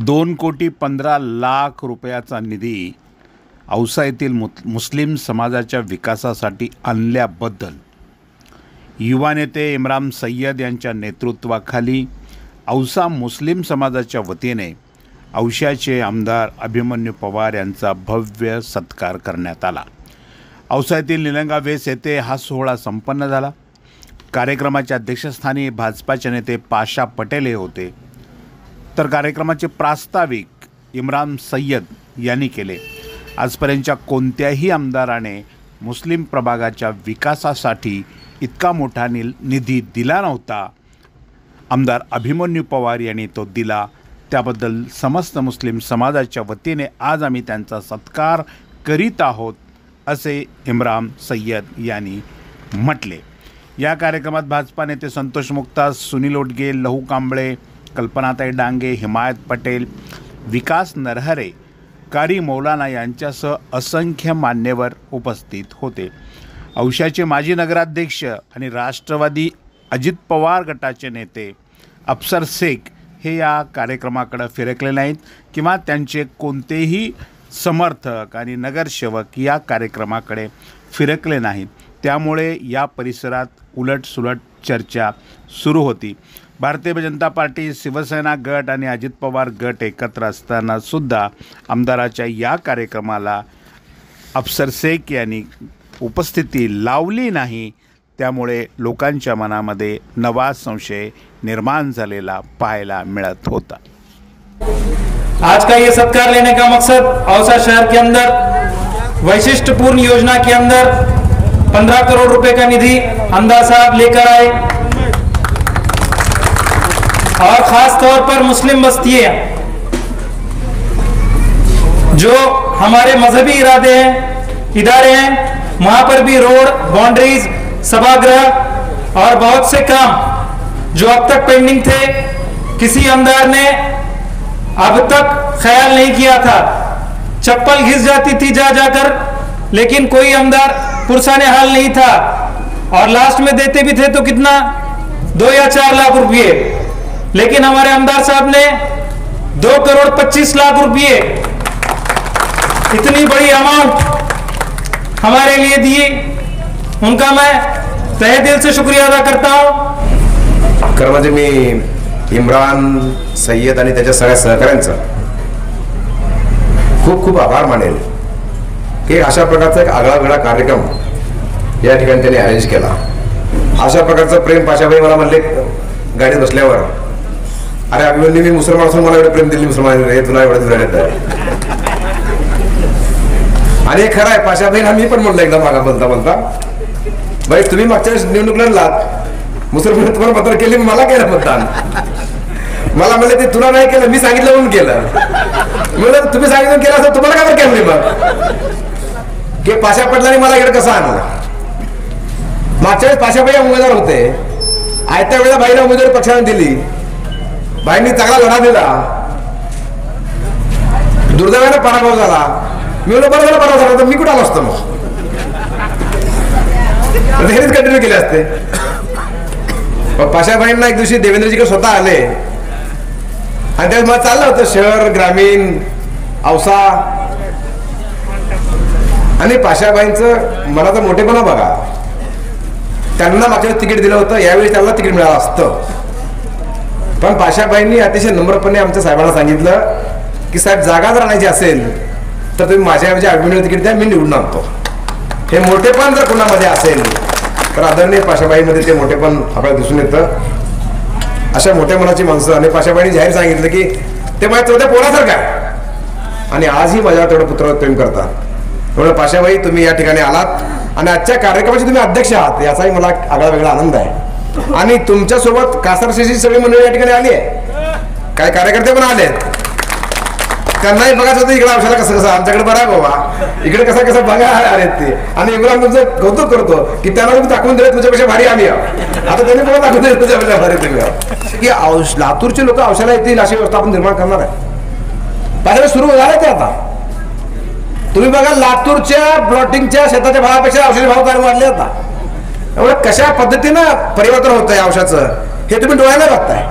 2,15,00,000 रुपयाचा निधी औसा येथील मुस्लिम समाजाच्या विकासासाठी आणल्याबद्दल युवा नेते इम्रान सय्यद यांच्या नेतृत्वाखाली औसा मुस्लिम समाजाच्या वतीने औशाचे आमदार अभिमन्यू पवार यांचा भव्य सत्कार करण्यात आला। औसा येथील निलंगा वेस येथे हा सोहळा संपन्न झाला। कार्यक्रमाच्या अध्यक्षस्थानी भाजपाचे नेते पाशा पटेल हे होते, तर कार्यक्रमाचे प्रास्ताविक इम्रान सय्यद यांनी केले। आजपर्यंतच्या कोणत्याही आमदाराने मुस्लिम प्रभागाच्या विकासासाठी इतका मोठा निधी दिला नव्हता। आमदार अभिमन्यू पवार यांनी तो दिला, त्याबद्दल समस्त मुस्लिम समाजाच्या वतीने आज आम्ही त्यांचा सत्कार करीत आहोत, असे इम्रान सय्यद यांनी म्हटले। या कार्यक्रमात भाजपा नेते संतोष मुक्ता, सुनील ओटगे, लहू कांबळे, कल्पनाताई डांगे, हिमायत पटेल, विकास नरहरे, कारी मौलाना यांच्यासह असंख्य मान्यवर उपस्थित होते। औशाचे माजी नगराध्यक्ष आणि राष्ट्रवादी अजित पवार गटाचे नेते अफसर शेख हे या कार्यक्रमाकडे फिरकले नाहीत किंवा त्यांचे कोणतेही समर्थक आणि नगरसेवक या कार्यक्रमाकडे फिरकले नाहीत। त्यामुळे या परिसरात उलटसुलट चर्चा सुरू होती। भारतीय जनता पार्टी, शिवसेना गट आणि अजित पवार गट एकत्र असताना सुद्धा आमदाराच्या या कार्यक्रमाला अफसर शेख यांनी उपस्थिती लावली नाही। त्यामुळे लोकांच्या मनामध्ये नवा संशय निर्माण झालेला पाहायला मिळत होता। आज का ये सत्कार लेने का मकसद औसा शहर के अंदर वैशिष्ट्यपूर्ण योजना के अंदर 15 करोड़ रुपए का निधि आमदार साहब लेकर आए और खास तौर पर मुस्लिम बस्तियां जो हमारे मजहबी इदारे हैं वहां पर भी रोड, बाउंड्रीज, सभागृह और बहुत से काम जो अब तक पेंडिंग थे, किसी आमदार ने अब तक ख्याल नहीं किया था। चप्पल घिस जाती थी जा जाकर, लेकिन कोई आमदार पुरसाने हाल नहीं था और लास्ट में देते भी थे तो कितना 2 या 4 लाख रुपये। लेकिन हमारे आमदार साहब ने 2 करोड़ 25 लाख रुपये इतनी बड़ी अमाउंट हमारे लिए दिए, उनका मैं तहे दिल से शुक्रिया अदा करता हूं। खरं म्हणजे मी इम्रान सय्यद आणि त्याच्या सगळ्या सहकाऱ्यांचा खूप खूप आभार मानेल की अशा प्रकारचा एक आगळा वेगळा कार्यक्रम या ठिकाणी त्यांनी अरेंज केला। अशा प्रकारचं प्रेम पाशाबाई मला म्हणले गाडीत बसल्यावर, अरे अभिमन्यू मी मुसलमान असून मला एवढं प्रेम दिली मुसलमान हे तुला एवढं फिरायला येतं। आणि खरं आहे, पाशाबाईंना मी पण म्हणलं एकदा मागा बोलता बाई तुम्ही मागच्या निवडणूक लढलात, मुसलमान तुम्हाला मतदान केले, मला केलं मतदान। मला म्हणले ते तुला नाही केलं, मी सांगितलं म्हणून केलं। म्हणलं तुम्ही सांगितलं केलं असं तुम्हाला काय केलं नाही मग की पाशा पटलांनी मला इकडे कसं आणलं। मागच्या वेळेस पाशाबाई उमेदवार होते, आयत्या वेळेला बाईला उमेदवारी पक्षाने दिली, बाईंनी चांगला लढा दिला, दुर्दैवाने पराभव झाला। मी म्हणलं बरं झालं पराभव झाला तर मी कुठं आलो असतो, मग हेच कंटिन्यू केले असते। पाशाबाईंना एक दिवशी देवेंद्रजीकडे स्वतः आले आणि त्यावेळेस मला चाललं होतं शहर, ग्रामीण, औसा आणि पाशाबाईंचं मला तर मोठेपणा बघा। त्यांना मागच्या वेळेस तिकीट दिलं होतं, यावेळी त्यांना तिकीट मिळालं असतं, पण पाशाबाईंनी अतिशय नम्रपणे आमच्या साहेबांना सांगितलं की साहेब जागा जर आणायची असेल तर तुम्ही माझ्या अभिमन्यू तिकीट द्या, मी निवडून आणतो। हे मोठेपण जर कोणामध्ये असेल तर आदरणीय पाशाबाईंमध्ये ते मोठेपण आपल्याला दिसून येतं। अशा मोठ्या मनाची माणसं, आणि पाशाबाईंनी जाहीर सांगितलं की ते माझ्या चौथ्या पोरासारखं आहे आणि आजही माझ्यावर तेवढं पुत्रावर प्रेम करतात। त्यामुळे पाशाबाई तुम्ही या ठिकाणी आलात आणि आजच्या कार्यक्रमाचे तुम्ही अध्यक्ष आहात, याचाही मला आगळा वेगळा आनंद आहे। आणि तुमच्यासोबत कासारशेची सगळी मंडळी या ठिकाणी आली आहे, काही कार्यकर्ते पण आलेत, त्यांनाही बघायचं होतं इकडे औषधाला कसं कसं, आमच्याकडे बरं आहे बाबा, इकडे कसं कसं बघा आलेत ते। आणि इम्रान तुमचं कौतुक करतो की त्यांना तुम्ही दाखवून दिले तुमच्यापेक्षा भारी आम्ही आहोत, आता त्यांनी मला दाखवून दिले तुमच्यापेक्षा भारी तुम्ही आहोत की लातूरचे लोक औषधाला येतील अशी व्यवस्था आपण निर्माण करणार आहे। पाहिजे सुरू झालं ते आता तुम्ही बघा, लातूरच्या प्लॉटिंगच्या शेताच्या भावापेक्षा औषधी भाव काय वाढले आता। त्यामुळे कशा पद्धतीनं परिवर्तन होत आहे औषधाचं हे तुम्ही डोळ्याने बघताय।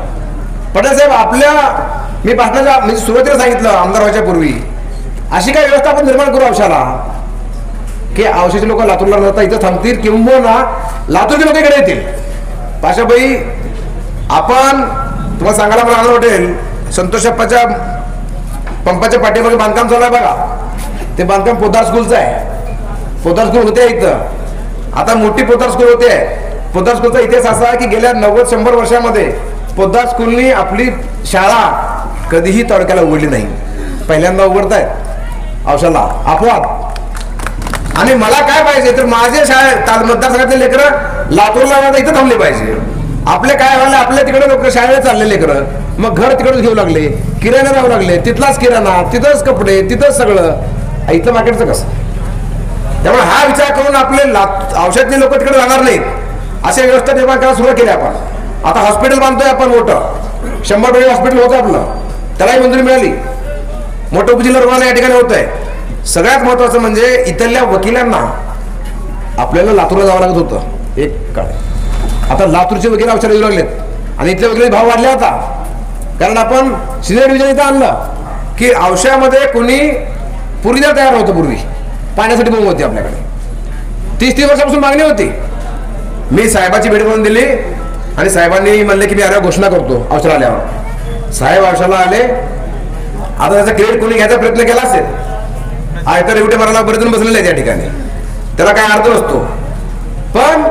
पटेल साहेब, आपल्या मी भाषणाच्या म्हणजे सुरुवातीला सांगितलं आमदार व्हायच्या पूर्वी अशी काय व्यवस्था आपण निर्माण करू औषधाला की औषधाचे लोक लातूरला नव्हता इथं थांबतील किंबहुना लातूरचे लोक इकडे येतील. पाशाबाई आपण तुम्हाला सांगायला मला आनंद वाटेल, संतोषप्पाच्या पंपाच्या पाठीमागे बांधकाम चालू आहे बघा. ते बांधकाम पोद्दार स्कूलचं आहे. पोद्दार स्कूल होते इथं, आता मोठी पोद्दार स्कूल होते. पोद्दार स्कूलचा इतिहास असा आहे की गेल्या 90-100 वर्षामध्ये पोद्दार स्कूलनी आपली शाळा कधीही तालुक्याला उघडली नाही. पहिल्यांदा उघडतायत औषधाला आपोआप. आणि मला काय पाहिजे तर माझे मतदारसंघातले लेकरं लातूरला इथं थांबले पाहिजे. आपले काय व्हायला आपल्या तिकडे लोक शाळेत चालले लेकरं, मग घर तिकडे घेऊ लागले, किराणा राहू लागले, तिथलाच किराणा, तिथंच कपडे, तिथंच सगळं. इथलं मार्केटचं कसं? त्यामुळे हा विचार करून आपले औषधातले लोक तिकडे राहणार नाहीत अशा व्यवस्था निर्माण करायला सुरुवात केली आपण. आता हॉस्पिटल बांधतोय आपण मोठं, 100 बेड हॉस्पिटल होतं आपलं, त्यालाही मंजुरी मिळाली. मोठं उपजिल्हा रुग्णालय या ठिकाणी होत आहे. सगळ्यात महत्वाचं म्हणजे इथल्या वकिलांना आपल्याला लातूरला जावं लागत होतं एक काळ. आता लातूरचे वकील औषध येऊ लागलेत आणि इथले वकील भाव वाढले आता, कारण आपण सिनियर डिव्हिजन इथं आणलं की औषधामध्ये कोणी पूर्वीला तयार होतं. पूर्वी पाण्यासाठी बोंब होती आपल्याकडे, 30-30 वर्षापासून मागणी होती. मी साहेबाची भेट करून दिली आणि साहेबांनी म्हणले की मी आल्यावर घोषणा करतो औषध आल्यावर. साहेब औषधाला आले. आता त्याचा क्रेडिट कोणी घ्यायचा प्रयत्न केला असेल, आयतर एवढे मराला बरेच जण बसलेले आहेत या ठिकाणी, त्याला काय अर्थ नसतो. पण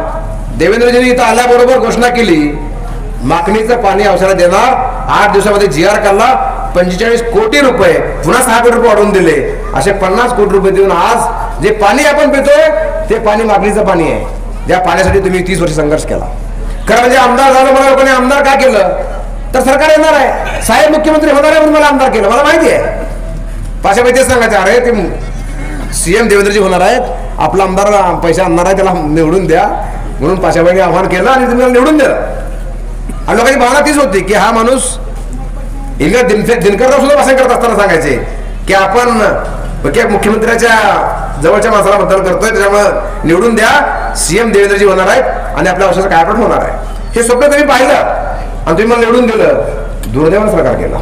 देवेंद्रजींनी इथं आल्याबरोबर घोषणा केली मागणीचं पाणी औषधाला देणार. 8 दिवसामध्ये GR काढला, 45 कोटी रुपये, पुन्हा 6 कोटी रुपये वाढवून दिले. असे 50 कोटी रुपये देऊन आज जे पाणी आपण पितोय ते पाणी मागणीचं पाणी आहे. ज्या पाण्यासाठी तुम्ही 30 वर्ष संघर्ष केला. खरं म्हणजे आमदार झालं, मला लोकांनी आमदार काय केलं तर सरकार येणार आहे, साहेब मुख्यमंत्री होणार आहे म्हणून मला आमदार केलं. मला माहिती आहे. पाशाबाई तेच सांगायचं, अरे ते CM देवेंद्रजी होणार आहेत, आपला आमदार पैसे आणणार आहे, त्याला निवडून द्या म्हणून पाशाबाईने आव्हान केलं आणि तुम्ही निवडून दिलं. आणि लोकांची भावना तीच होती की हा माणूस दिनकरराव सुद्धा भाषण करत असताना सांगायचे की आपण मुख्यमंत्र्याच्या जवळच्या माणसाला मतदान करतोय, त्याच्यामुळे निवडून द्या, CM देवेंद्रजी होणार आहेत आणि आपल्या औषधाचा काय पण होणार आहे. हे स्वप्न तुम्ही पाहिलं आणि तुम्ही मला निवडून दिलं. दुर्दैवानं सरकार केला.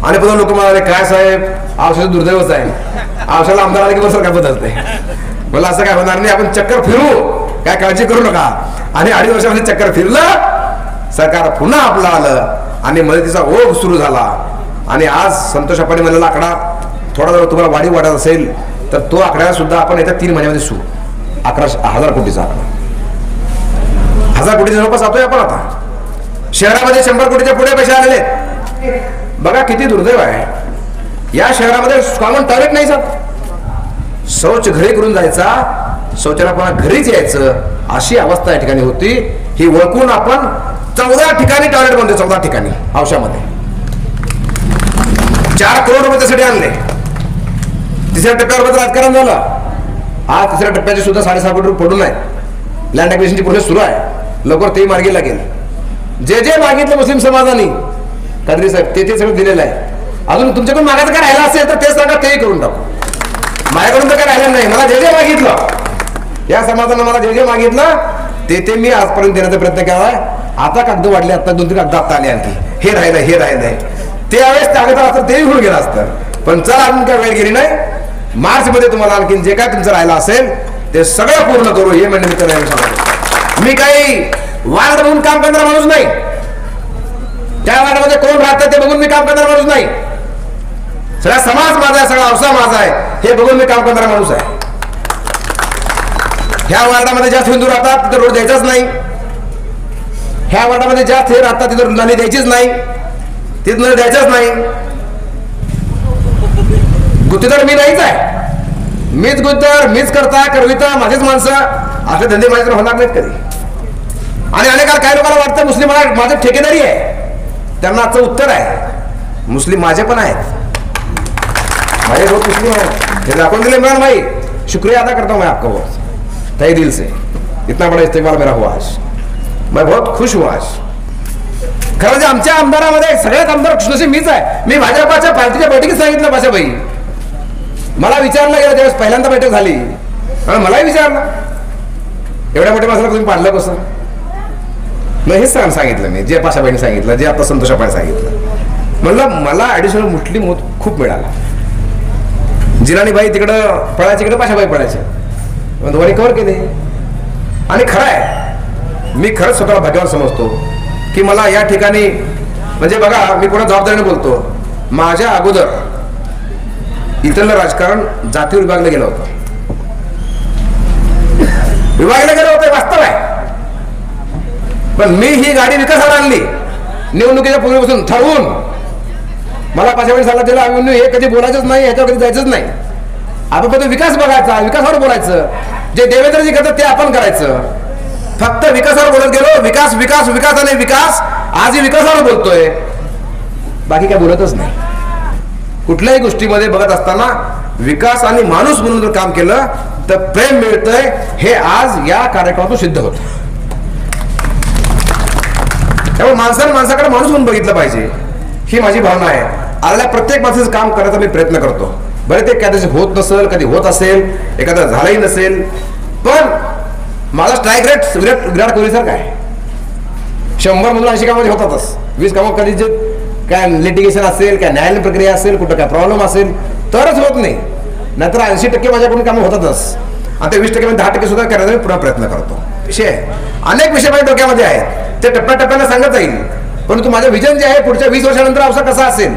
आणि पुन्हा लोक म्हणाले काय साहेब औषध दुर्दैवच आहे, औषधाला आमदार आले की बरं सरकार बदलते. मला असं काय होणार नाही, आपण चक्कर फिरू, काय काळजी करू नका. आणि 2.5 वर्षामध्ये चक्कर फिरलं, सरकार पुन्हा आपलं आलं आणि मदतीचा ओघ सुरू झाला. आणि आज संतोष अप्पांनी म्हणलेला आकडा थोडा जर तुम्हाला वाढत असेल तर तो आकड्याला सुद्धा आपण येत्या 3 महिन्यामध्ये सुरू 11,000 कोटीचा आकडा, 1000 कोटी जवळपास जातोय आपण. आता शहरामध्ये 100 कोटीच्या पुढे पैसे आलेले. बघा किती दुर्दैव आहे, या शहरामध्ये कॉमन टॉयलेट नाही जात. शौच घरी करून जायचा, शौचाला पुन्हा घरीच यायचं अशी अवस्था या ठिकाणी होती. ही ओळखून आपण 14 ठिकाणी टॉयलेट बनवतो. 14 ठिकाणी औषधामध्ये 4 करोड रुपये त्यासाठी आणले. 3ऱ्या टप्प्यावर राजकारण झालं. आज 3ऱ्या टप्प्याचे सुद्धा 6.5 कोटी रुपये पडून आहे. लँड ॲक्विजिशनची प्रोसेस सुरू आहे, लवकर तेही मार्गी लागेल. जे मागितलं मुस्लिम समाजाने कादरी साहेब ते सगळं दिलेलं आहे. अजून तुमच्याकडून मागायचं काय राहिलं असेल तर ते सांगा, तेही करून टाकू. माझ्याकडून तर काय राहिलं नाही. मला जे मागितलं, या समाजानं मला जे मागितलं ते मी आजपर्यंत देण्याचा प्रयत्न केलाय. आता कागद वाढले, आता 2-3 कागद आता आले आणखी. हे राहिलंय त्यावेळेस कागद असतं तेही होऊन गेलं असतं. पण चला अजून काय वेळ गेली नाही. मार्च मध्ये तुम्हाला आणखी जे काय तुमचं राहिलं असेल ते सगळं पूर्ण करू हे म्हणजे मी काही वार्ड म्हणून काम करणारा माणूस नाही. त्या वार्डामध्ये कोण राहतं ते बघून मी काम करणारा माणूस नाही. सगळा समाज माझा आहे, सगळा औसा माझा आहे हे बघून मी काम करणारा माणूस आहे. ह्या वार्डामध्ये जास्त हिंदू राहतात तिथं रोड द्यायचाच नाही. ह्या वार्डामध्ये जास्त हे राहतात तिथं नाली द्यायचीच नाही, तिथं नळ द्यायचंच नाही. गुत्तेदार मी नाहीच आहे. मीच गुत्तेदार, मीच करविता माझेच माणसं. असे धंदे माझ्याकडे होणार नाहीत कधी. आणि अनेक काही लोकांना वाटतं मुस्लिम माझे ठेकेदारी आहे. त्यांना आजचं उत्तर आहे मुस्लिम माझे पण आहेत. माझे लोक मुस्लिम आहेत हे दाखवून दिले. इमरान भाई शुक्रिया अदा करता हूं मैं आपका बहुत तहे दिल से. इतना बड़ा इस्तेमाल मेरा हुआ आज, मैं बहुत खुश हुआ आज. खरं म्हणजे आमच्या आमदारामध्ये सगळ्यात आमदार कृष्णसिंह मीच आहे. मी भाजपाच्या पार्टीच्या बैठकीत सांगितलं पाशाबाई, मला विचारलं गेलं त्यावेळेस पहिल्यांदा बैठक झाली आणि मलाही विचारलं एवढ्या मोठ्या माणसाला तुम्ही पाडलं कसं. मग हेच सांगितलं मी, जे पाशाबाईंनी सांगितलं, जे आता संतोष अप्पांनी सांगितलं. म्हणलं मला ऍडिशनल मुस्लिम खूप मिळाला. जिराणीबाई तिकडं पळायचे, इकडे पाशाबाई पळायचे, दोन्ही कव्हर केले. आणि खरं आहे, मी खरंच स्वतःला भाग्यवान समजतो की मला या ठिकाणी, म्हणजे बघा मी कोणा जबाबदारीने बोलतो, माझ्या अगोदर इथलं राजकारण जातीवर विभागलं गेलं होतं, विभागलं गेलं होतं, वास्तव आहे. पण मी ही गाडी विकासाला आणली निवडणुकीच्या पूर्वीपासून ठरवून. मला पाशाबाई सल्ला दिला, आम्ही हे कधी बोलायचंच नाही, ह्याच्यावर कधी जायचंच नाही. आपण कधी विकास बघायचा, विकासावर बोलायचं, जे देवेंद्रजी करतात ते आपण करायचं. फक्त विकासावर बोलत गेलो, विकास विकास विकास आणि विकास. आजही विकासावर बोलतोय, बाकी काय बोलतच नाही. कुठल्याही गोष्टीमध्ये बघत असताना विकास आणि माणूस म्हणून जर काम केलं तर प्रेम मिळतंय, हे आज या कार्यक्रमातून सिद्ध होतं. त्यामुळे माणसाने माणसाकडे माणूस म्हणून बघितलं पाहिजे, ही माझी भावना आहे. आलेल्या प्रत्येक माणसाचं काम करण्याचा मी प्रयत्न करतो. बरे ते कधी होत नसेल, कधी होत असेल, एखादं झालंही नसेल, पण माझा स्ट्राईक रेट विराट कोहली सारखा आहे. 100 मधून 80 कामामध्ये होतातच. 20 कामं कधी जे काय लिटिगेशन असेल, काय न्यायालयीन प्रक्रिया असेल, कुठं काय प्रॉब्लेम असेल तरच होत नाही, नाहीतर 80% माझ्याकडून कामं होतातच. आणि ते 20% 10% सुद्धा करण्याचा मी पुन्हा प्रयत्न करतो. विषय अनेक विषय माझ्या डोक्यामध्ये आहेत, ते टप्प्याटप्प्याने सांगत जाईल. परंतु माझं विजन जे आहे पुढच्या 20 वर्षानंतर औसा कसा असेल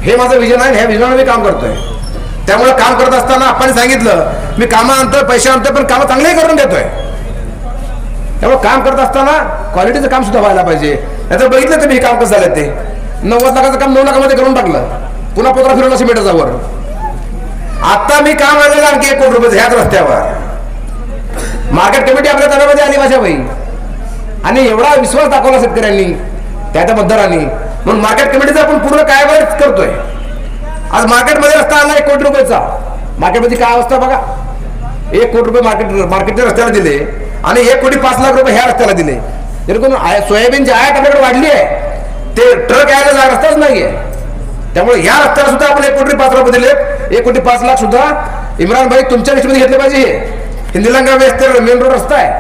हे माझं विजन आहे. ह्या विजनावर मी काम करतोय. त्यामुळे काम करत असताना आपण सांगितलं मी कामं आणतोय, पैसे आणतोय, पण कामं चांगलेही करून देतोय. त्यामुळे काम करत असताना क्वालिटीचं काम सुद्धा व्हायला पाहिजे. नाहीतर बघितलं तुम्ही हे काम कसं झालं, ते 90 लाखाचं काम 9 लाखामध्ये करून टाकलं, पुन्हा पोत्रा फिरवला सिमेंटचा वर. आता मी काम आलेलं आणखी 1 कोटी रुपये ह्याच रस्त्यावर. मार्केट कमिटी आपल्या ताब्यामध्ये आली माझ्याबाई, आणि एवढा विश्वास दाखवला शेतकऱ्यांनी, त्या मतदारांनी, म्हणून मार्केट कमिटीचा आपण पूर्ण काय करतोय. आज मार्केटमध्ये रस्ता आला 1 कोटी रुपयाचा. मार्केटमध्ये काय अवस्था बघा, 1 कोटी रुपये मार्केटच्या रस्त्याला दिले आणि 1 कोटी 5 लाख रुपये ह्या रस्त्याला दिले. जेणेकरून सोयाबीनची आयात आपल्याकडे वाढली आहे, ते ट्रक यायला रस्ताच नाहीये. त्यामुळे या रस्त्याला सुद्धा आपण 1 कोटी 5 रुपये दिले. 1 कोटी 5 लाख सुद्धा इम्रान भाई तुमच्या लिस्टमध्ये घेतले पाहिजे. हे हिंदीलंगा वेस्तर मेन रोड रस्ता आहे,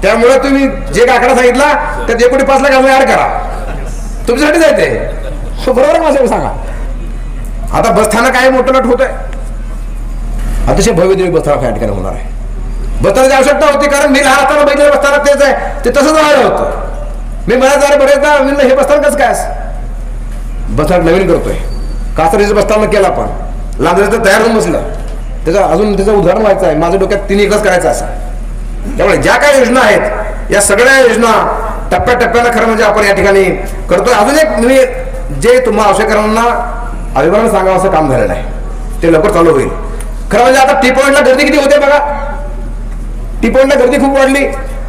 त्यामुळे तुम्ही जे आकडा सांगितला त्यात 1 कोटी 5 लाख ऍड करा, तुमच्यासाठी जायचंय. बरोबर माझ्या सांगा. आता बसस्थानक आहे, मोठं लट होत आहे, अतिशय भव्य देवी बसस्थानक या ठिकाणी होणार आहे. बसस्थानाची आवश्यकता होती, कारण मी लहान असताना बघितलेलं बसस्थानक तेच आहे, ते तसंच राहिलं होतं. मी बऱ्याचदा हे बसस्थानकच काय बसस्थानक नवीन करतोय. कासरीचं बसस्थानक केलं आपण, लांबचं तयार होऊन बसलं, त्याचं उदाहरण व्हायचं आहे. माझ्या डोक्यात 3 एकच करायचं असं. त्यामुळे ज्या काही योजना आहेत या सगळ्या योजना टप्प्याटप्प्यानं खरं म्हणजे आपण या ठिकाणी करतोय. अजून एक मी जे तुम्हाला आवश्यकरांना अभिमानानं सांगावं असं काम झालेलं आहे, ते लवकर चालू होईल. खरं म्हणजे आता टी पॉइंटला गर्दी किती होते बघा. टी पॉइंटला गर्दी खूप वाढली.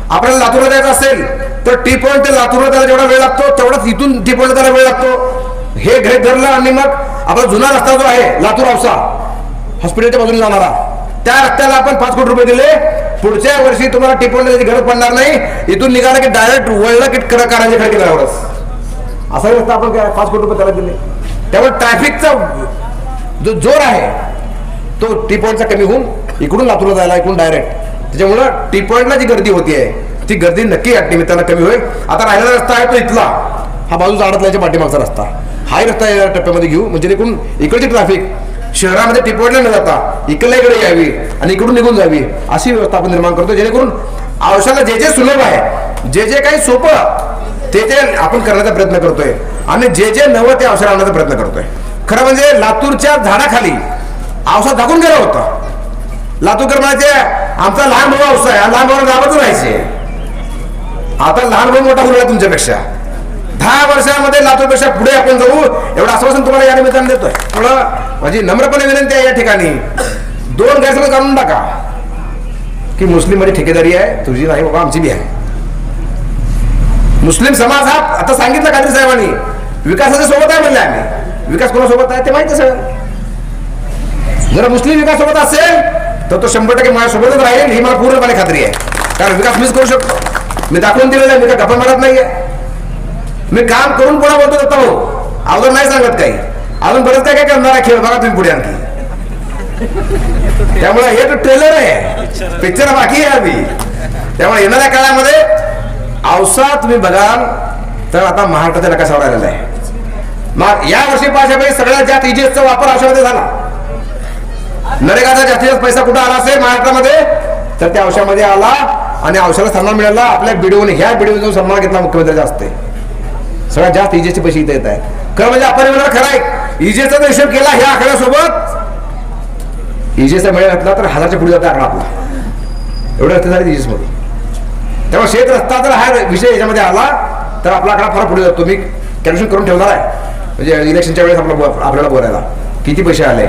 आपल्याला लातूरला जायचं असेल तर टी पॉइंट ते लातूरला त्याला जेवढा वेळ लागतो तेवढाच इथून टी पॉइंटला त्याला वेळ लागतो. हे घ्रेट धरलं आणि मग आपला जुना रस्ता जो आहे लातूर औसा हॉस्पिटलच्या बाजूने जाणारा, त्या रस्त्याला आपण 5 कोटी रुपये दिले. पुढच्या वर्षी तुम्हाला टी पॉइंटला त्याची गरज पडणार नाही. इथून निघाला की डायरेक्ट वळलं की करायचे खडकी एवढंच असा रस्ता आपण 5 कोटी रुपये त्याला दिले. त्यामुळे ट्रॅफिकचा जो जोर आहे तो टी पॉइंटचा कमी होऊन इकडून लातूरला जायला इकडून डायरेक्ट, त्याच्यामुळं टी पॉइंटला जी गर्दी होतीये ती गर्दी नक्की या निमित्तानं कमी होईल. आता राहिलेला रस्ता आहे तो इथला, हा बाजूचा अडतल्याच्या पाठीमागचा रस्ता, हाही रस्ता या टप्प्यामध्ये घेऊ, म्हणजे एकूण इकडची ट्रॅफिक शहरामध्ये टी पॉइंटला न जाता इकडल्या इकडे यावी आणि इकडून निघून जावी अशी व्यवस्था आपण निर्माण करतो. जेणेकरून औषधाला जे जे सुलभ आहे, जे जे काही सोपं ते आपण करण्याचा प्रयत्न करतोय आणि जे नवं ते औषध आणण्याचा प्रयत्न करतोय. खरं म्हणजे लातूरच्या झाडाखाली औषध दाखवून गेला होता. लातूरकर म्हणायचे आमचा लहान भाऊ औषध आहे, लहान भाऊ गावातच राहायचे. आता लहान भाऊ मोठा होऊन तुमच्यापेक्षा 10 वर्षामध्ये लातूरपेक्षा पुढे आपण जाऊ एवढं आश्वासन तुम्हाला या निमित्तानं देतोय. थोडं माझी नम्रपणे विनंती आहे या ठिकाणी 2 गैरसमज काढून टाका की मुस्लिम मध्ये ठेकेदारी आहे, तुझी नाही बाबा आमची बी आहे. मुस्लिम समाज हा आता सांगितलं कादरी साहेबांनी विकासाच्या सोबत आहे म्हणले. आम्ही विकास कोणासोबत आहे ते माहिती सगळं. जर मुस्लिम विकास सोबत असेल तर तो 100% माझ्यासोबतच राहील ही मला पूर्णपणे खात्री आहे. कारण विकास मीच करू शकतो, मी दाखवून दिलेला आहे, मी काय गप्पा मारत नाहीये. मी काम करून पुन्हा बोलतो जाता हो, अगोदर नाही सांगत काही. अजून बरंच काय काय करणार आहे खेळ बघा तुम्ही पुढे आणखी. त्यामुळे हे तो ट्रेलर आहे, पिक्चर बाकी आहे आधी. त्यामुळे येणाऱ्या काळामध्ये औसा तुम्ही बघाल तर आता महाराष्ट्राच्या नकाशावर आलेला आहे. मग या वर्षी पाशाबाई सगळ्यात जास्त इजेसचा वापर औषधामध्ये झाला. नरेगाचा जास्तीत जास्त पैसा कुठं आला असेल महाराष्ट्रामध्ये तर त्या औषधामध्ये आला आणि औषधाला सन्मान मिळाला. आपल्या बिडवून ह्या बिडवून सन्मान घेतला मुख्यमंत्र्याचा असते. सगळ्यात जास्त इजेसचे पैसे इथे येत आहे. खरं म्हणजे आपण खरं आहे इजेसचा जर हिशोब केला ह्या आकड्यासोबत इजेसचा मेळा घातला तर 1000च्या पुढे जाते आकडा आपला. एवढे रस्ते झाले इजेस मध्ये. त्यामुळे शेत रस्ता जर हा विषय याच्यामध्ये आला तर आपला आकडा फार पुढे जातो. मी कॅल्क्युलेशन करून ठेवणार आहे म्हणजे इलेक्शनच्या वेळेस आपल्याला बोलायला किती पैसे आले.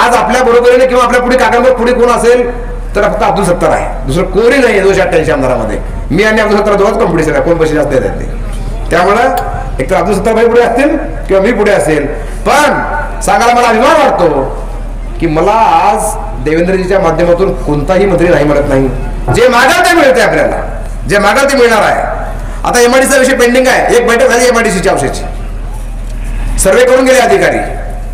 आज आपल्या बरोबरीने किंवा आपल्या पुढे काकांवर पुढे कोण असेल तर फक्त अब्दुल सत्तार आहे. दुसरं कोणी नाही 288 आमदारामध्ये. मी आणि अब्दुल सत्तार दोघांच कॉम्पिटिशन आहे कोण पैसे जास्त येतात ते. त्यामुळं एक तर अब्दुल सत्तार भाई पुढे असतील किंवा मी पुढे असेल. पण सांगायला मला अभिमान वाटतो की मला आज देवेंद्रजीच्या माध्यमातून कोणताही मंत्री नाही म्हणत नाही. जे मागाल ते मिळते आपल्याला. जे मागाल ते मिळणार आहे. आता एमआयडीसीचा विषय पेंडिंग आहे. एक बैठक झाली एमआयडीसीच्या औषधाची. सर्वे करून गेले अधिकारी.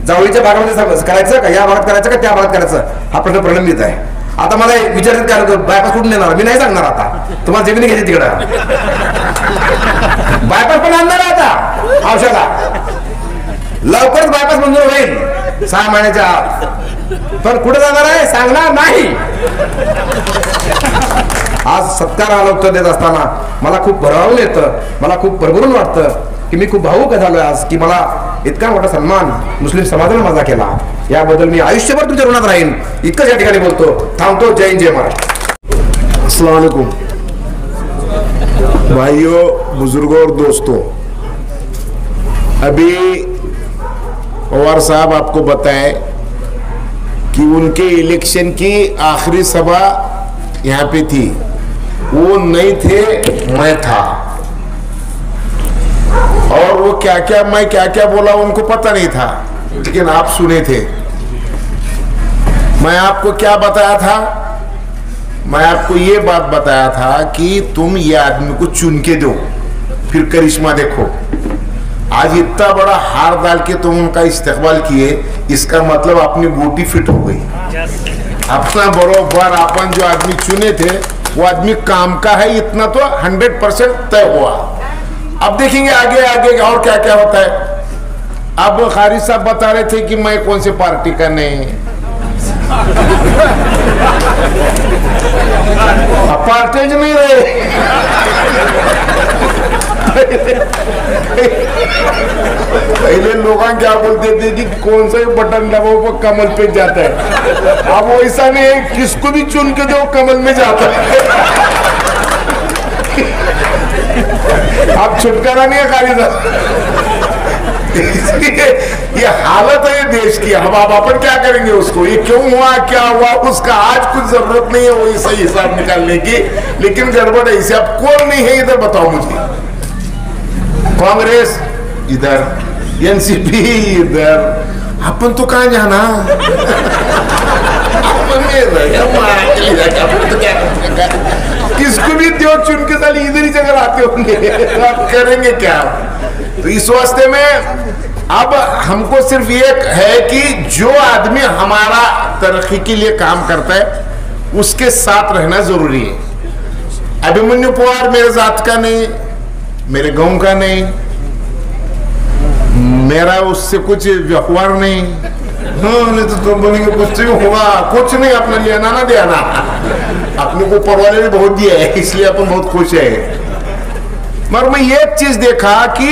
जावळीच्या भागामध्ये करायचं का या भागात करायचं का त्या भागात करायचं हा प्रश्न प्रलंबित आहे. आता मला विचारित काय बायपास कुठून देणार मी नाही सांगणार. आता तुम्हाला जमिनी घ्यायची तिकडं बायपास पण आणणार आता औषधा. लवकरच बायपास मंजूर होईल 6 महिन्याच्या आत. पण कुठे जाणार आहे सांगणार नाही. आज सत्काराला उत्तर देत असताना मला खूप भरवून येतं. मला खूप भरभरून वाटतं की मी खूप भावुक झालोय आज की मला इतका मोठा सन्मान मुस्लिम समाजाने माझा केला. याबद्दल मी आयुष्यभर तुमच्या ऋणात राहीन. इतकंच या ठिकाणी बोलतो. थांबतो. जय हिंद जय महाराष्ट्र. अस्सलाम वालेकुम भाइयों बुजुर्गों और दोस्तों. अभी पवार साहब आपको बताएं कि उनके इलेक्शन की आखिरी सभा यहाँ पे थी. वो नहीं थे मैं था और वो क्या क्या मैं क्या क्या बोला उनको पता नहीं था लेकिन आप सुने थे. मैं आपको क्या बताया था. मैं आपको ये बात बताया था कि तुम ये आदमी को चुन के दो फिर करिश्मा देखो. आज इतना बड़ा हार डाल के तुम उनका इस्तेकबाल किए इसका मतलब अपनी गोटी फिट हो गई. अपना बरोबर अपन जो आदमी चुने थे वो आदमी काम का है इतना तो 100% तय हुआ. अब देखेंगे आगे आगे और क्या क्या होता है. अब खारिज साहब बता रहे थे कि मैं कौन से पार्टी का नहीं. पार्टी नहीं रहे. पहले लोग क्या बोलते थे कि कौन सा बटन दबाओ वो कमल पे जाता है. अब वैसा नहीं है किसको भी चुन के दो कमल में जाता है. अब छुटकारा नहीं है खाली साहब. ये हालत है देश की. अब आप अपन क्या करेंगे उसको. ये क्यों हुआ क्या हुआ उसका आज कुछ जरूरत नहीं है वही सही हिसाब निकालने की. लेकिन गड़बड़ ऐसे अब कौन नहीं है इधर बताओ मुझे. कांग्रेस इधर एनसीपी इधर. अपन तो कहाँ जाना. किसको भी दो चुन के साले इधर ही जगह आते होंगे. आप करेंगे क्या. तो इस वास्ते में अब हमको सिर्फ ये है कि जो आदमी हमारा तरक्की के लिए काम करता है उसके साथ रहना जरूरी है. अभिमन्यु पवार मेरे जात का नहीं मेरे गांव का नहीं मेरा उससे कुछ व्यवहार नहीं. नहीं तो तुम बोलेंगे कुछ होगा कुछ नहीं अपने लेना ना देना. अपने को ऊपर वाले ने बहुत दिया है इसलिए अपन बहुत खुश है. मगर मैं एक चीज देखा कि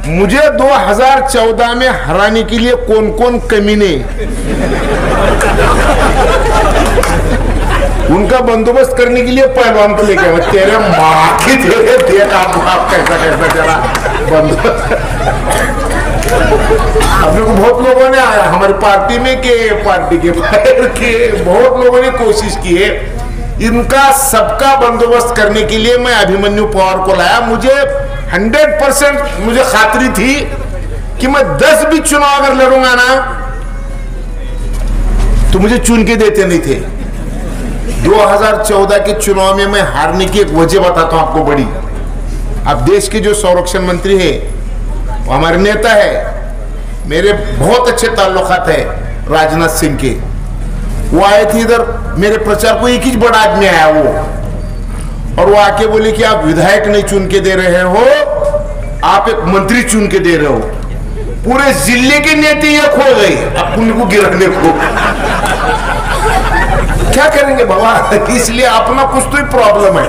मुझे 2014 में हराने के लिए कौन कौन कमीने उनका बंदोबस्त करने के लिए पहलवान को लेके आया. तेरे माँ की तेरे देख आप कैसा कैसा चला बंदोबस्त. अपने को बहुत लोगों ने आया हमारी पार्टी में के पार्टी के बाहर के बहुत लोगों ने कोशिश की है. इनका सबका बंदोबस्त करने के लिए मैं अभिमन्यु पवार को लाया. मुझे 100% मुझे खातरी थी कि मैं 10 भी चुनाव अगर लड़ूंगा ना तो मुझे चुन के देते नहीं थे. 2014 के चुनाव में मैं हारने की एक वजह बताता हूं आपको बड़ी. अब देश के जो संरक्षण मंत्री है वो हमारे नेता है. मेरे बहुत अच्छे ताल्लुकात है राजनाथ सिंह के. वो आए थे इधर मेरे प्रचार को. एक ही बड़ा आदमी आया वो और वो आके बोले कि आप विधायक नहीं चुन के दे रहे हो आप एक मंत्री चुन के दे रहे हो. पूरे जिले के नेता ये खो गए अपने को गिराने को। क्या करेंगे बाबा? इसलिए अपना कुछ तो प्रॉब्लम है,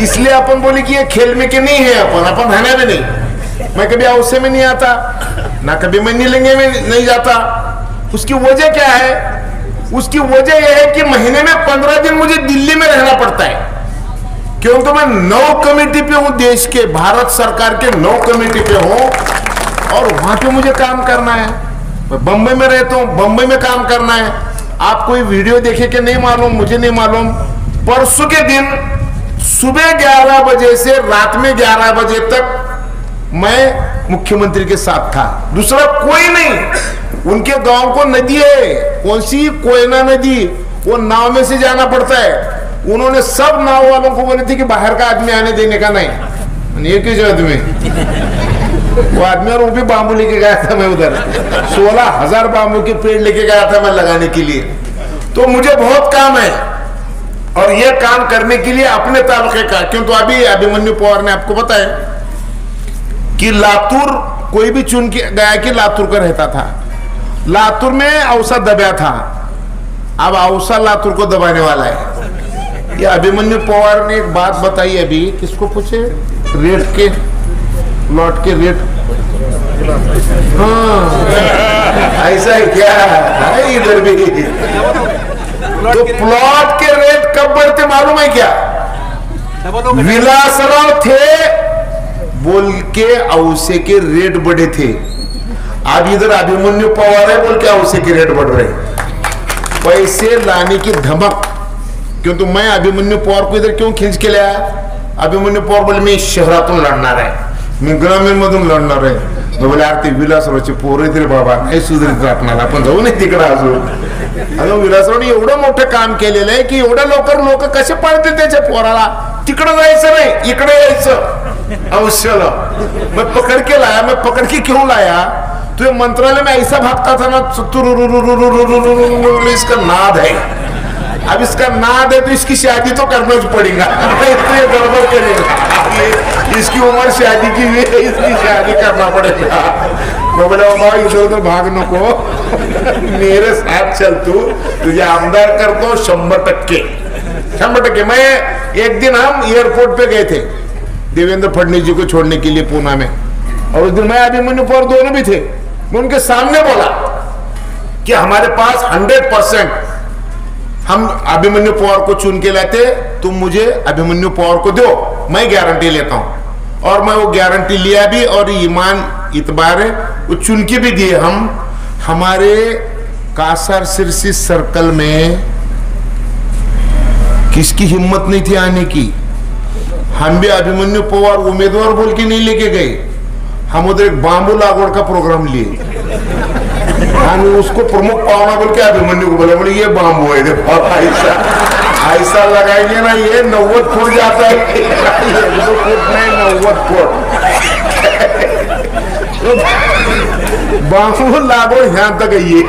इसलिए अपन बोले कि ये खेल में के नहीं है, अपन है भी नहीं। मैं कभी औसे में नहीं आता ना, कभी मैं नीलंगे में नहीं जाता। उसकी वजह क्या है? उसकी वजह यह है कि महीने में 15 दिन मुझे दिल्ली में रहना पड़ता है, क्योंकि मैं 9 कमेटी पे हूं, देश के भारत सरकार के 9 कमेटी पे हूं, और वहां पे मुझे काम करना है। मैं बंबई में रहता हूं, बंबई में काम करना है। आप कोई वीडियो देखे कि नहीं मालूम, मुझे नहीं मालूम। परसों के दिन सुबह 11 बजे से रात में 11 बजे तक मैं मुख्यमंत्री के साथ था, दूसरा कोई नहीं। उनके गांव को नदी है, कौन सी? कोयना नदी, वो नाव में से जाना पड़ता है। उन्होंने सब नाव वालों को बोले थे कि बाहर का आदमी आने देने का नहीं। ये किस आदमी? वो आदमी, और वो भी बांबू लेके गया था। मैं उधर 16,000 बांबू के पेड़ लेके गया था मैं लगाने के लिए। तो मुझे बहुत काम है, और ये काम करने के लिए अपने तालुके का, क्यों तो अभी अभिमन्यु पवार ने आपको बताया कि लातूर कोई भी चुन के गया कि लातूर का रहता था, लातूर में औसा दबा था, अब औसा लातूर को दबाने वाला है। ये अभिमन्यु पवार ने एक बात बताई अभी, किसको पूछे? रेट के प्लॉट के रेट, हाँ ऐसा है क्या है इधर भी? तो प्लॉट के रेट कब बढ़ते मालूम है क्या? विलासराव थे बोल के औसे के रेट बढ़े थे। अब इधर अभिमन्यु पवार है बोल के औसे के रेट बढ़ रहे, पैसे लाने की धमक। क्यों तो मैं अभिमन्यु पवार को इधर क्यों खींच के लाया? अभिमन्यु पवार बोले मी शहरातून लढणार आहे, मी ग्रामीण मधून लढणार आहे। मी बोले अरे ते विलासरावचे पोरं तरी बाबा नाही सुधारित राहणार, आपण जाऊ नाही तिकडे अजून। अजून विलासरावने एवढं मोठं काम केलेलं आहे की एवढ्या लवकर लोक कसे पळते त्याच्या पोराला? तिकडे जायचं नाही, इकडे यायचं अवश्यला। मैं पकड़ के लाया, मैं पकड़ के क्यों लाया? तो मंत्रालय में ऐसा भागता था ना, इसका नाद है। अब इसका नाद है तो इसकी शादी तो करना ही पड़ेगा, इसलिए गड़बड़ करेगा। इसकी उम्र शादी की हुई है, इसकी शादी करना पड़ेगा। मैं बोला बाबा इधर उधर भाग नको, मेरे साथ चल, तू तुझे आमदार करतो 100%। मैं एक दिन हम एयरपोर्ट पे गए थे देवेंद्र फडणवीस जी को छोड़ने के लिए पूना में, और उस दिन मैं अभिमन्यु पवार दोनों भी थे। मैं उनके सामने बोला कि हमारे पास 100% हम अभिमन्यु पवार को चुन के लाते, तुम मुझे अभिमन्यु पवार को दो, मैं गारंटी लेता हूं। और मैं वो गारंटी लिया भी, और ईमान इतबार वो चुन के भी दिए। हम हमारे कासर सिरसी सर्कल में किसकी हिम्मत नहीं थी आने की, हम भी अभिमन्यु पवार उम्मीदवार बोल के नहीं लेके गए, हम उधर एक बांबू लागवड़ का प्रोग्राम लिए। हम उसको प्रमुख पावना बोल के अभिमन्यु को बोले ये बांबू है, ऐसा लगाएंगे ना ये 90 फुट जाता है, 1 फुट नहीं 90 फुट। बांबू लागवड़ यहाँ तक ये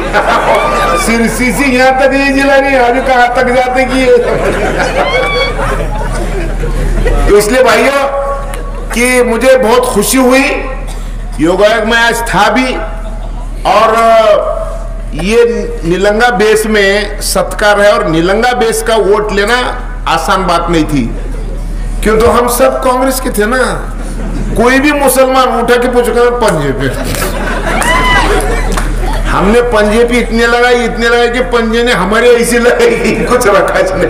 सिरसी से यहाँ तक ये जिला नहीं, अभी कहाँ तक जाते कि तो इसलिए भाइयों कि मुझे बहुत खुशी हुई। योगायोग में आज था भी, और ये नीलंगा बेस में सत्कार है, और नीलंगा बेस का वोट लेना आसान बात नहीं थी, क्यों तो हम सब कांग्रेस के थे ना। कोई भी मुसलमान उठा के पूछेगा पंजे पे, हमने पंजे पे इतने लगाई कि पंजे ने हमारे ऐसी लगाई, कुछ रखा नहीं।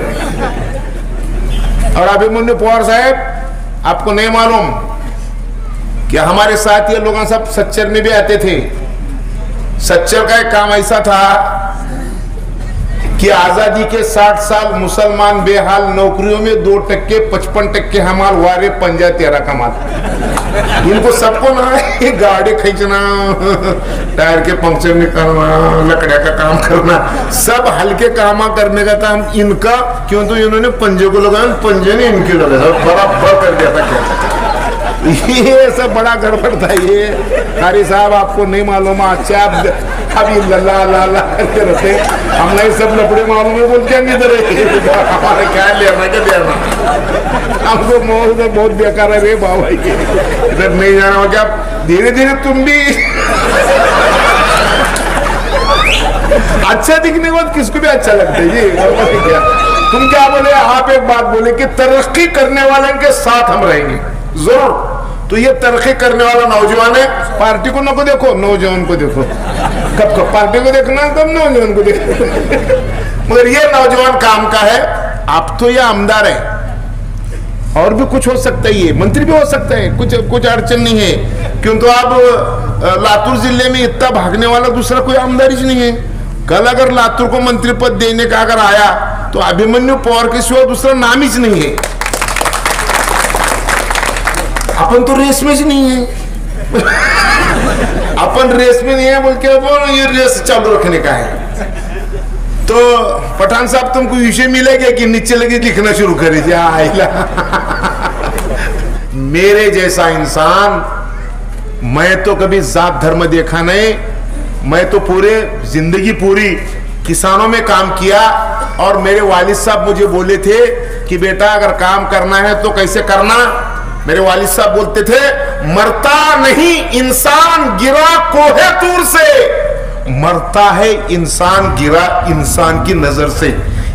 और अभिमन्यु पवार साहब आपको नहीं मालूम कि हमारे साथ ये लोग सब सच्चर में भी आते थे। सच्चर का एक काम ऐसा था कि आजादी के 60 साल मुसलमान बेहाल नौकरियों में 2% 55% हमारे वारे पंजा 13 कमाते। इनको सबको ना गाड़ी खींचना, टायर के पंक्चर निकालना, लकड़िया का काम करना, सब हल्के काम करने का काम इनका। क्यों तो इन्होंने पंजे को लगाया, पंजे ने इनके लगाया, बराबर कर दिया था। ये सब बड़ा गड़बड़ था। ये कारी साहब आपको नहीं मालूम, अच्छा अब ये लल्ला लाला करके रहते, हमने ये सब लपड़े मालूम है, बोल क्या नहीं तरह हमारे क्या लेना क्या देना, हमको मोह तो बहुत बेकार है रे बाबा, इधर नहीं जाना हो क्या। धीरे धीरे तुम भी अच्छा दिखने के बाद किसको भी अच्छा लगता है जी। क्या तुम क्या बोले, आप एक बात बोले कि तरक्की करने वाले के साथ हम रहेंगे जरूर। तो ये तरक्की करने वाला नौजवान है, पार्टी को नको देखो, नौजवान को देखो। कब कब पार्टी को देखना, कब नौजवान को देखो। मगर ये नौजवान काम का है। आप तो ये आमदार है, और भी कुछ हो सकता है, ये मंत्री भी हो सकता है, कुछ अड़चन नहीं है। क्यों तो आप लातूर जिले में इतना भागने वाला दूसरा कोई आमदारी नहीं है। कल अगर लातूर को मंत्री पद देने का अगर आया तो अभिमन्यु पवार के सिवा दूसरा नाम ही नहीं है। अपन तो रेस में ही नहीं है। अपन रेस में नहीं है बोल के ये रेस चालू रखने का है। तो पठान साहब तुमको विषय मिलेगा कि नीचे लगे लिखना शुरू करे मेरे जैसा इंसान, मैं तो कभी जात धर्म देखा नहीं। मैं तो पूरे जिंदगी पूरी किसानों में काम किया, और मेरे वालिद साहब मुझे बोले थे कि बेटा अगर काम करना है तो कैसे करना। मेरे वालिद साहब बोलते थे, मरता नहीं इंसान गिरा कोहे तूर से, मरता है इंसान गिरा इंसान की नजर से।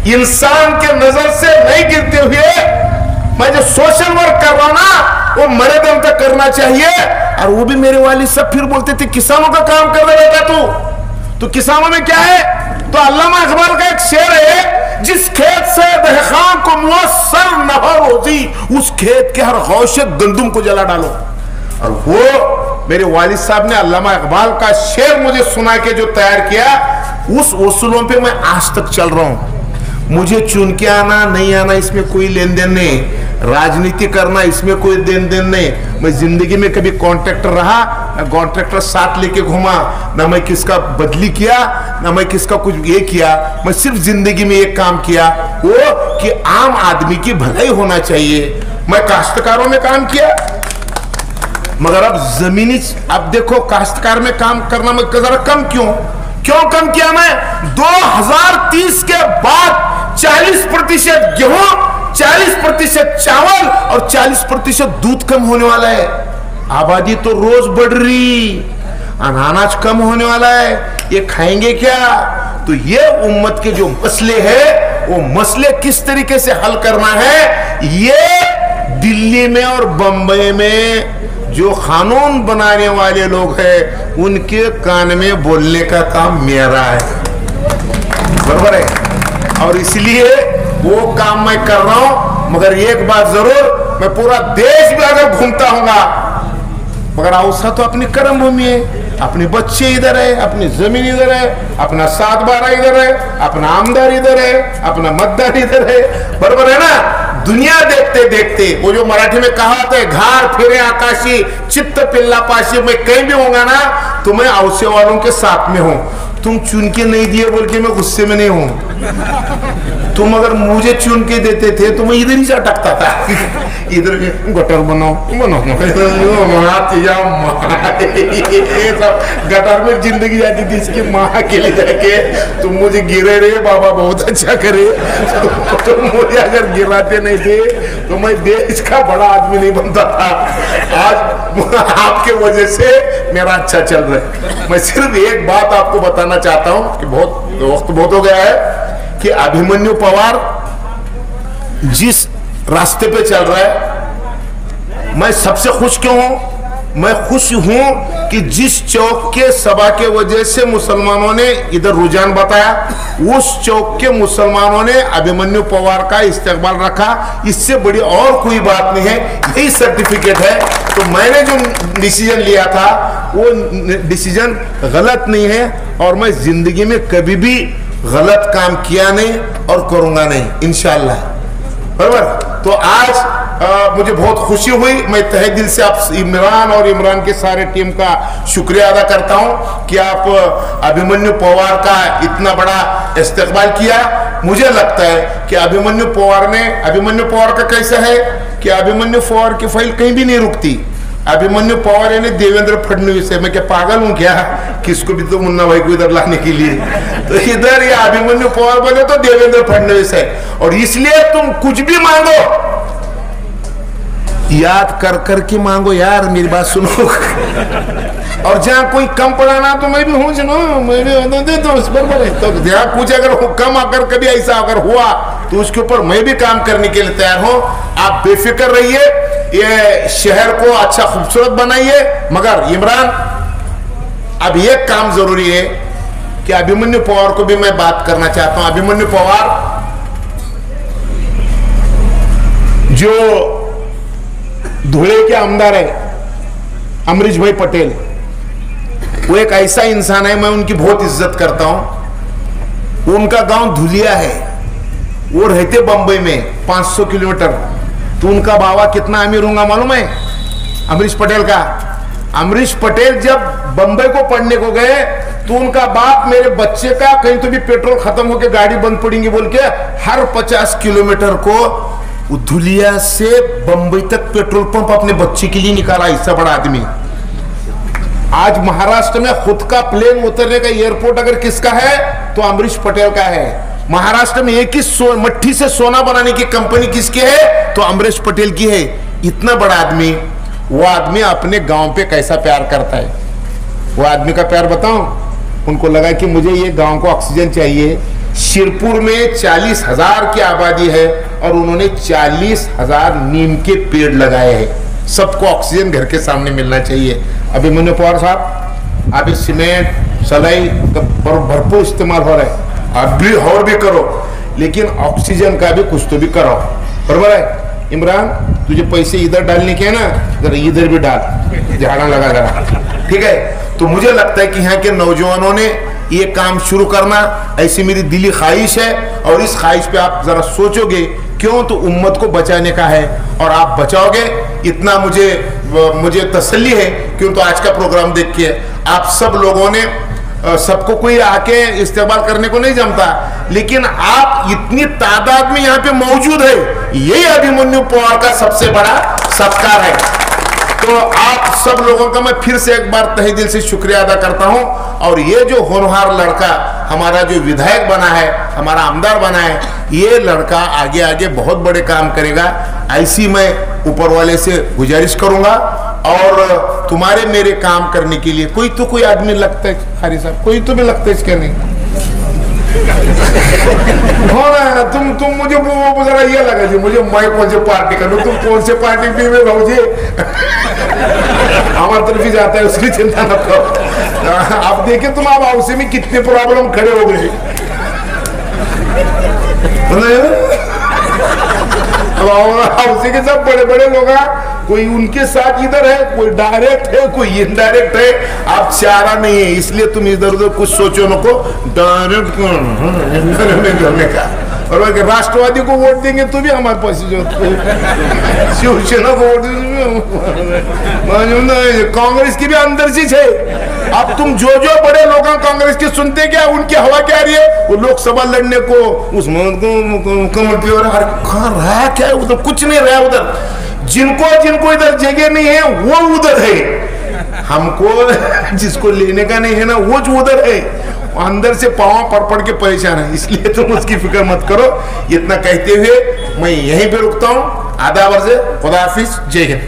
इंसान के नजर से नहीं गिरते हुए मैं जो सोशल वर्क कर रहा हूं ना, वो मरे दम तक करना चाहिए। और वो भी मेरे वालिद साहब फिर बोलते थे, किसानों का काम कर रहे बेटा तू किसानों में क्या है। तो अल्लामा इकबाल का एक शेर है, जिस खेत से दहखान को मुयस्सर न हो रोजी, उस खेत के हर गौशे गंदुम को जला डालो। और वो मेरे वालिद साहब ने अल्लामा इकबाल का शेर मुझे सुना के जो तैयार किया, उस उसूलों पे मैं आज तक चल रहा हूं। मुझे चुन के आना नहीं आना इसमें कोई लेन देन नहीं, राजनीति करना इसमें कोई लेन देन नहीं। मैं जिंदगी में कभी कॉन्ट्रैक्टर रहा ना, कॉन्ट्रैक्टर साथ लेके घूमा ना, मैं किसका बदली किया ना, मैं किसका कुछ ये किया। मैं सिर्फ जिंदगी में एक काम किया, वो कि आम आदमी की भलाई होना चाहिए। मैं काश्तकारों में काम किया, मगर अब जमीनी, अब देखो काश्तकार में काम करना मैं जरा कम क्यों कम किया। मैं 2030 के बाद 40% गेहूं, 40% चावल और 40% दूध कम होने वाला है। आबादी तो रोज बढ़ रही, अनाज कम होने वाला है, ये खाएंगे क्या। तो ये उम्मत के जो मसले हैं, वो मसले किस तरीके से हल करना है, ये दिल्ली में और बंबई में जो कानून बनाने वाले लोग हैं, उनके कान में बोलने का काम मेरा है, बराबर है। और इसलिए वो काम मैं कर रहा हूं। मगर एक बात जरूर, मैं पूरा देश भी अगर घूमता हूंगा, मगर औसा तो अपनी कर्म भूमि है, अपने बच्चे इधर है, अपनी जमीन इधर है, अपना 7/12 इधर है, अपना आमदार इधर है, अपना मतदार इधर है, बराबर है ना। दुनिया देखते देखते वो जो मराठी में कहा था, घार फिरे आकाशी चित्त पिल्ला पाशी, मैं कहीं भी होगा ना तो मैं औसे वालों के साथ में हूं। तुम चुन के नहीं दिए बोल के मैं गुस्से में नहीं हूं। तुम अगर मुझे चुन के देते थे तो मैं इधर ही अटकता था, इधर गटर बनाओ गटर में जिंदगी जाती थी इसकी माँ के लिए जाके। तुम मुझे गिरे रे बाबा, बहुत अच्छा करे। तुम मुझे अगर गिराते नहीं थे तो मैं देश का बड़ा आदमी नहीं बनता था। आज आपके वजह से मेरा अच्छा चल रहा है। मैं सिर्फ एक बात आपको बताना चाहता हूं कि वक्त बहुत हो गया है, कि अभिमन्यु पवार जिस रास्ते पे चल रहा है, मैं सबसे खुश क्यों हूं। मैं खुश हूं कि जिस चौक के सभा के वजह से मुसलमानों ने इधर रुझान बताया, उस चौक के मुसलमानों ने अभिमन्यु पवार का इस्तेकबाल रखा। इससे बड़ी और कोई बात नहीं है, यही सर्टिफिकेट है। तो मैंने जो डिसीजन लिया था वो डिसीजन गलत नहीं है, और मैं जिंदगी में कभी भी गलत काम किया नहीं और करूंगा नहीं, इंशाअल्लाह, बराबर। तो आज मुझे बहुत खुशी हुई। मैं तहे दिल से आप इमरान और इमरान के सारे टीम का शुक्रिया अदा करता हूं कि आप अभिमन्यु पवार का इतना बड़ा इस्तेकबाल किया। मुझे लगता है कि अभिमन्यु पवार का कैसा है कि अभिमन्यु पवार की फाइल कहीं भी नहीं रुकती। अभिमन्यु पवार यानी देवेंद्र फडणवीस है। मैं क्या पागल हूं क्या, किसको भी तो मुन्ना भाई को इधर लाने के लिए? तो इधर ये अभिमन्यु पवार बने तो देवेंद्र फडणवीस है। और इसलिए तुम कुछ भी मांगो याद कर कर के मांगो यार, मेरी बात सुनो। और जहां कोई कम पढ़ाना तो मैं भी हूं, सुनो मैं भी तो बराबर है। तो जहां कुछ अगर कम अगर कभी ऐसा अगर हुआ तो उसके ऊपर मैं भी काम करने के लिए तैयार हूं। आप बेफिक्र रहिए, ये शहर को अच्छा खूबसूरत बनाइए। मगर इमरान, अब ये काम जरूरी है कि अभिमन्यु पवार को भी मैं बात करना चाहता हूं। अभिमन्यु पवार जो धुले के आमदार है, अमरीश भाई पटेल, वो एक ऐसा इंसान है, मैं उनकी बहुत इज्जत करता हूं। उनका गांव धुलिया है, वो रहते बंबई में 500 किलोमीटर। तो उनका बाबा कितना अमीर होगा मालूम है? अमरीश पटेल का। अमरीश पटेल जब बंबई को पढ़ने को गए तो उनका बाप मेरे बच्चे का कहीं तो भी पेट्रोल खत्म होकर गाड़ी बंद पड़ेंगी बोल के हर 50 किलोमीटर को धुलिया से बंबई तक पेट्रोल पंप अपने बच्चे के लिए निकाला। इससे बड़ा आदमी आज महाराष्ट्र में खुद का प्लेन उतरने का एयरपोर्ट अगर किसका है तो अमरीश पटेल का है। महाराष्ट्र में एक ही मट्टी से सोना बनाने की कंपनी किसकी है तो अमरीश पटेल की है। इतना बड़ा आदमी, वो आदमी अपने गांव पे कैसा प्यार करता है। वो आदमी का प्यार बताऊं, उनको लगा कि मुझे ये गांव को ऑक्सीजन चाहिए। शिरपुर में 40,000 की आबादी है और उन्होंने 40,000 नीम के पेड़ लगाए हैं। सबको ऑक्सीजन घर के सामने मिलना चाहिए। अभिमन्यु पवार साहब, अभी सीमेंट सलाई का भरपूर इस्तेमाल हो रहा है, अब भी और भी करो, लेकिन ऑक्सीजन का भी कुछ तो भी करो, बराबर है? इमरान, तुझे पैसे इधर डालने के है ना, जरा इधर भी डाल, झाड़ा लगा जरा, ठीक है? तो मुझे लगता है कि यहाँ के नौजवानों ने ये काम शुरू करना, ऐसी मेरी दिली ख्वाहिश है। और इस ख्वाहिश पे आप जरा सोचोगे, क्यों तो उम्मत को बचाने का है और आप बचाओगे, इतना मुझे तसल्ली है। क्यों तो आज का प्रोग्राम देख के आप सब लोगों ने, सबको कोई आके इस्तेमाल करने को नहीं जमता, लेकिन आप इतनी तादाद में यहाँ पे मौजूद है, यही अभिमन्यु पवार का सबसे बड़ा सत्कार है। तो आप सब लोगों का मैं फिर से एक बार तहे दिल से शुक्रिया अदा करता हूं। और ये जो होनहार लड़का हमारा जो विधायक बना है, हमारा आमदार बना है, ये लड़का आगे आगे बहुत बड़े काम करेगा, ऐसी मैं ऊपर वाले से गुजारिश करूंगा। और तुम्हारे मेरे काम करने के लिए कोई आदमी लगता है खारी साहब, कोई तो भी लगता है इसके नहीं हो ना? तुम मुझे वो जरा ये लगा जी, मुझे मैं कौन से पार्टी करूं, तुम कौन से पार्टी में रहो जी, हमारी तरफ ही जाता है, उसकी चिंता न करो। आप देखिए तुम आप हाउस में कितने प्रॉब्लम खड़े हो गए। हाउस के सब बड़े बड़े लोग, कोई उनके साथ इधर है, कोई डायरेक्ट है, कोई इनडायरेक्ट है। आप चारा नहीं है, इसलिए तुम इधर उधर कुछ सोचो न को, डायरेक्ट करने का। और राष्ट्रवादी को वोट देंगे तो भी हमारे पास शिवसेना को वोट देंगे, कांग्रेस की भी अंदर से है। अब तुम जो बड़े लोग कांग्रेस के सुनते क्या, उनकी हवा क्या रही है? वो लोकसभा लड़ने को उसमें कमल पे कहाँ रहा क्या है उधर, कुछ नहीं रहा उधर। जिनको इधर जगह नहीं है वो उधर है, हमको जिसको लेने का नहीं है ना वो जो उधर है, अंदर से पाँव पड़ के परेशान है। इसलिए तुम उसकी फिक्र मत करो। इतना कहते हुए मैं यहीं पे रुकता हूँ। आदाब अर्ज़, खुदा हाफिज, जय हिंद।